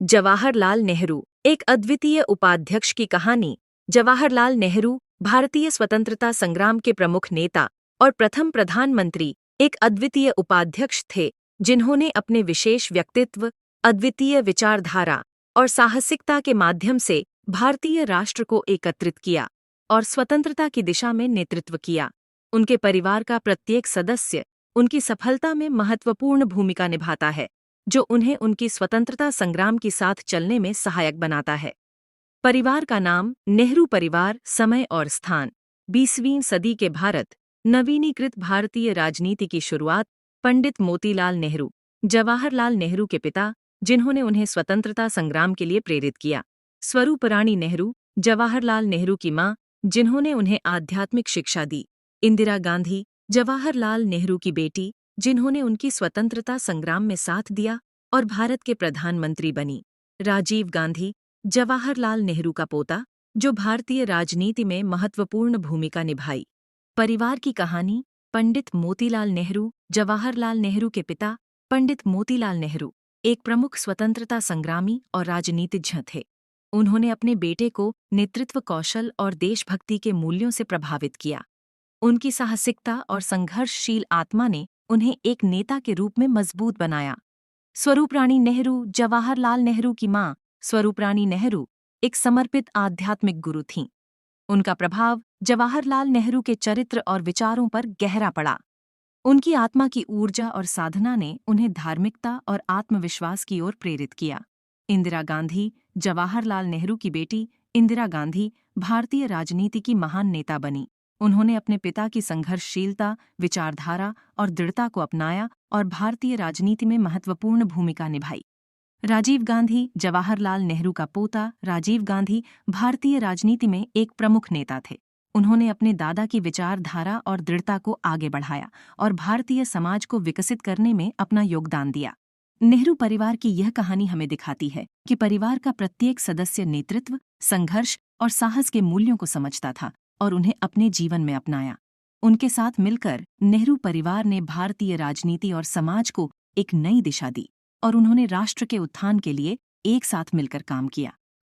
जवाहरलाल नेहरू, एक अद्वितीय उपाध्यक्ष की कहानी। जवाहरलाल नेहरू भारतीय स्वतंत्रता संग्राम के प्रमुख नेता और प्रथम प्रधानमंत्री, एक अद्वितीय उपाध्यक्ष थे जिन्होंने अपने विशेष व्यक्तित्व, अद्वितीय विचारधारा और साहसिकता के माध्यम से भारतीय राष्ट्र को एकत्रित किया और स्वतंत्रता की दिशा में नेतृत्व किया। उनके परिवार का प्रत्येक सदस्य उनकी सफलता में महत्वपूर्ण भूमिका निभाता है, जो उन्हें उनकी स्वतंत्रता संग्राम के साथ चलने में सहायक बनाता है। परिवार का नाम नेहरू परिवार। समय और स्थान 20वीं सदी के भारत। नवीनीकृत भारतीय राजनीति की शुरुआत पंडित मोतीलाल नेहरू, जवाहरलाल नेहरू के पिता, जिन्होंने उन्हें स्वतंत्रता संग्राम के लिए प्रेरित किया। स्वरूपरानी नेहरू, जवाहरलाल नेहरू की मां, जिन्होंने उन्हें आध्यात्मिक शिक्षा दी। इंदिरा गांधी, जवाहरलाल नेहरू की बेटी, जिन्होंने उनकी स्वतंत्रता संग्राम में साथ दिया और भारत के प्रधानमंत्री बनी। राजीव गांधी, जवाहरलाल नेहरू का पोता, जो भारतीय राजनीति में महत्वपूर्ण भूमिका निभाई। परिवार की कहानी। पंडित मोतीलाल नेहरू, जवाहरलाल नेहरू के पिता, पंडित मोतीलाल नेहरू एक प्रमुख स्वतंत्रता संग्रामी और राजनीतिज्ञ थे। उन्होंने अपने बेटे को नेतृत्व कौशल और देशभक्ति के मूल्यों से प्रभावित किया। उनकी साहसिकता और संघर्षशील आत्मा ने उन्हें एक नेता के रूप में मजबूत बनाया। स्वरूपरानी नेहरू, जवाहरलाल नेहरू की मां, स्वरूपरानी नेहरू एक समर्पित आध्यात्मिक गुरु थीं। उनका प्रभाव जवाहरलाल नेहरू के चरित्र और विचारों पर गहरा पड़ा। उनकी आत्मा की ऊर्जा और साधना ने उन्हें धार्मिकता और आत्मविश्वास की ओर प्रेरित किया। इंदिरा गांधी, जवाहरलाल नेहरू की बेटी इंदिरा गांधी भारतीय राजनीति की महान नेता बनी। उन्होंने अपने पिता की संघर्षशीलता, विचारधारा और दृढ़ता को अपनाया और भारतीय राजनीति में महत्वपूर्ण भूमिका निभाई। राजीव गांधी, जवाहरलाल नेहरू का पोता राजीव गांधी भारतीय राजनीति में एक प्रमुख नेता थे। उन्होंने अपने दादा की विचारधारा और दृढ़ता को आगे बढ़ाया और भारतीय समाज को विकसित करने में अपना योगदान दिया। नेहरू परिवार की यह कहानी हमें दिखाती है कि परिवार का प्रत्येक सदस्य नेतृत्व, संघर्ष और साहस के मूल्यों को समझता था और उन्हें अपने जीवन में अपनाया। उनके साथ मिलकर नेहरू परिवार ने भारतीय राजनीति और समाज को एक नई दिशा दी और उन्होंने राष्ट्र के उत्थान के लिए एक साथ मिलकर काम किया।